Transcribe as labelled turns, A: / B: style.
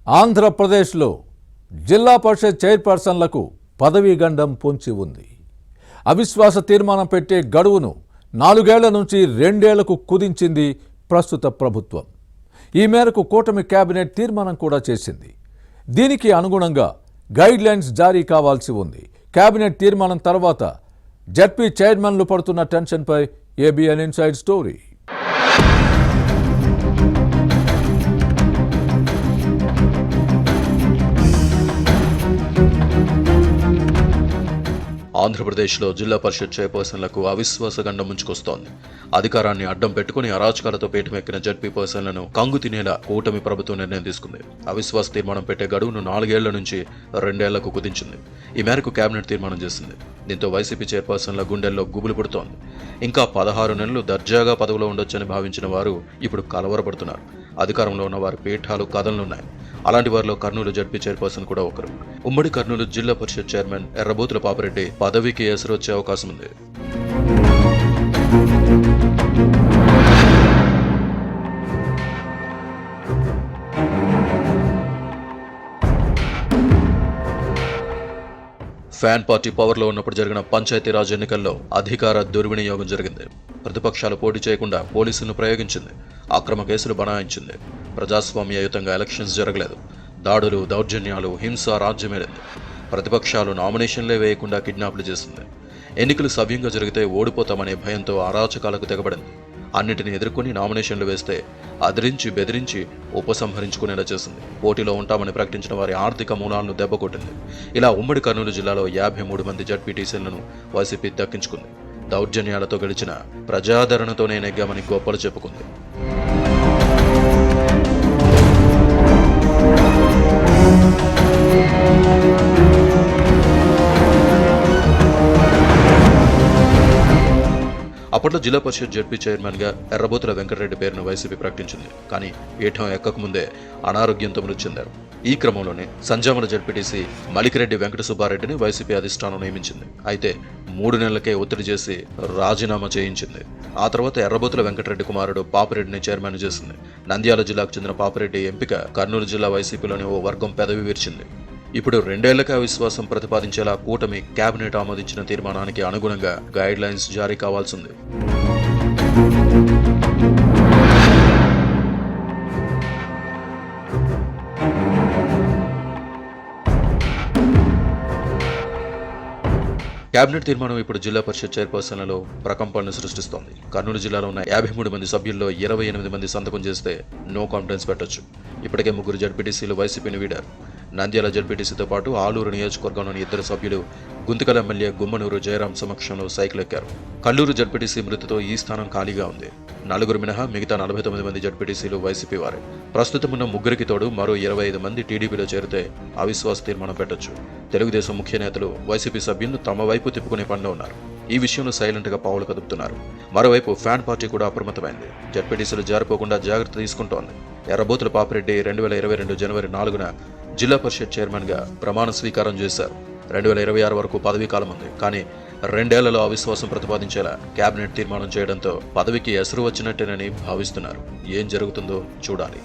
A: ఆంధ్రప్రదేశ్లో జిల్లా పరిషత్ చైర్పర్సన్లకు పదవీ గండం పొంచి ఉంది. అవిశ్వాస తీర్మానం పెట్టే గడువును 4 ఏళ్ల నుంచి 2 ఏళ్లకు కుదించింది ప్రస్తుత ప్రభుత్వం. ఈ మేరకు కూటమి కేబినెట్ తీర్మానం కూడా చేసింది. దీనికి అనుగుణంగా గైడ్ లైన్స్ జారీ కావాల్సి ఉంది. కేబినెట్ తీర్మానం తర్వాత జడ్పీ చైర్మన్లు పడుతున్న టెన్షన్పై ఏబిఎన్ ఇన్సైడ్ స్టోరీ.
B: ఆంధ్రప్రదేశ్లో జిల్లా పరిషత్ చైర్పర్సన్లకు అవిశ్వాస గండం ముంచుకొస్తోంది. అధికారాన్ని అడ్డం పెట్టుకుని అరాచకాలతో పీఠమెక్కిన జడ్పీ పర్సన్లను కంగు తినేలా కూటమి ప్రభుత్వం నిర్ణయం తీసుకుంది. అవిశ్వాస తీర్మానం పెట్టే గడువును 4 ఏళ్ల నుంచి 2 ఏళ్లకు కుదించింది. ఈ మేరకు కేబినెట్ తీర్మానం చేసింది. దీంతో వైసీపీ చైర్పర్సన్ల గుండెల్లో గుబులు పుడుతోంది. ఇంకా 16 నెలలు దర్జాగా పదవిలో ఉండొచ్చని భావించిన వారు ఇప్పుడు కలవరపడుతున్నారు. అధికారంలో ఉన్న వారి పీఠాలు కదలనున్నాయి. అలాంటి వారిలో కర్నూలు జడ్పీ చైర్పర్సన్ కూడా ఒకరు. ఉమ్మడి కర్నూలు జిల్లా పరిషత్ చైర్మన్ ఎర్రబోతుల పాపిరెడ్డి పదవికి ఎసరు వచ్చే అవకాశం ఉంది. ఫ్యాన్ పార్టీ పవర్లో ఉన్నప్పుడు జరిగిన పంచాయతీరాజ్ ఎన్నికల్లో అధికార దుర్వినియోగం జరిగింది. ప్రతిపక్షాలు పోటీ చేయకుండా పోలీసులను ప్రయోగించింది. అక్రమ కేసులు బనాయించింది. ప్రజాస్వామ్యయుతంగా ఎలక్షన్స్ జరగలేదు. దాడులు, దౌర్జన్యాలు, హింస రాజ్యమేలింది. ప్రతిపక్షాలు నామినేషన్లే వేయకుండా కిడ్నాప్లు చేసింది. ఎన్నికలు సవ్యంగా జరిగితే ఓడిపోతామనే భయంతో అరాచకాలకు తెగబడింది. అన్నిటిని ఎదుర్కొని నామినేషన్లు వేస్తే అదిరించి బెదిరించి ఉపసంహరించుకునేలా చేసింది. పోటీలో ఉంటామని ప్రకటించిన వారి ఆర్థిక మూలాలను దెబ్బకొట్టింది. ఇలా ఉమ్మడి కర్నూలు జిల్లాలో 53 మంది జడ్పీటీసీలను వైసీపీ దక్కించుకుంది. దౌర్జన్యాలతో గెలిచిన ప్రజాదరణతోనే నెగ్గామని గొప్పలు చెప్పుకుంది. అప్పట్లో జిల్లా పరిషత్ జడ్పీ చైర్మన్గా ఎర్రబోతుల వెంకటరెడ్డి పేరును వైసీపీ ప్రకటించింది. కానీ పీఠం ఎక్కకముందే అనారోగ్యంతో మృతి చెందారు. ఈ క్రమంలోనే సంజామల జడ్పీటీసీ మలికిరెడ్డి వెంకట సుబ్బారెడ్డిని వైసీపీ అధిష్టానం నియమించింది. అయితే 3 నెలలకే ఒత్తిడి చేసి రాజీనామా చేయించింది. ఆ తర్వాత ఎర్రబోతుల వెంకటరెడ్డి కుమారుడు పాపిరెడ్డిని చైర్మన్ చేసింది. నంద్యాల జిల్లాకు చెందిన పాపిరెడ్డి ఎంపిక కర్నూలు జిల్లా వైసీపీలోని ఓ వర్గం పెదవి విరిచింది. ఇప్పుడు 2 ఏళ్లకే అవిశ్వాసం ప్రతిపాదించేలా కూటమి కేబినెట్ ఆమోదించిన తీర్మానానికి అనుగుణంగా గైడ్ లైన్స్ జారీ కావాల్సింది. కేబినెట్ తీర్మానం ఇప్పుడు జిల్లా పరిషత్ చైర్పర్సన్లలో ప్రకంపనలు సృష్టిస్తోంది. కర్నూలు జిల్లాలో ఉన్న 53 మంది సభ్యుల్లో 28 మంది సంతకం చేస్తే నో కాన్ఫిడెన్స్ పెట్టొచ్చు. ఇప్పటికే 3 జడ్పీటీసీలు వైసీపీని వీడారు. నంద్యాల జడ్పీటీసీతో పాటు ఆలూరు నియోజకవర్గంలోని 2 సభ్యులు గుంతకల్ ఎమ్మెల్యే గుమ్మనూరు జయరాం సమక్షంలో సైకిల్ ఎక్కారు. కల్లూరు జడ్పీటీసీ మృతితో ఈ స్థానం ఖాళీగా ఉంది. 4 మినహా మిగతా 49 మంది జడ్పీటీసీలు వైసీపీ వారే. ప్రస్తుతం ఉన్న 3కి తోడు మరో 25 మంది టీడీపీలో చేరితే అవిశ్వాస తీర్మానం పెట్టొచ్చు. తెలుగుదేశం ముఖ్య నేతలు వైసీపీ సభ్యులను తమ వైపు తిప్పుకునే పనిలో ఉన్నారు. ఈ విషయంలో సైలెంట్గా పావులు కదుపుతున్నారు. మరోవైపు ఫ్యాన్ పార్టీ కూడా అప్రమత్తమైంది. జడ్పీటీసీలు జారిపోకుండా జాగ్రత్త తీసుకుంటోంది. ఎర్రబోతుల పాపిరెడ్డి 2022 జనవరి 4న జిల్లా పరిషత్ చైర్మన్గా ప్రమాణ స్వీకారం చేశారు. 2026 వరకు పదవీ కాలం ఉంది. కానీ 2 ఏళ్లలో అవిశ్వాసం ప్రతిపాదించేలా కేబినెట్ తీర్మానం చేయడంతో పదవికి ఎసరు వచ్చినట్టేనని భావిస్తున్నారు. ఏం జరుగుతుందో చూడాలి.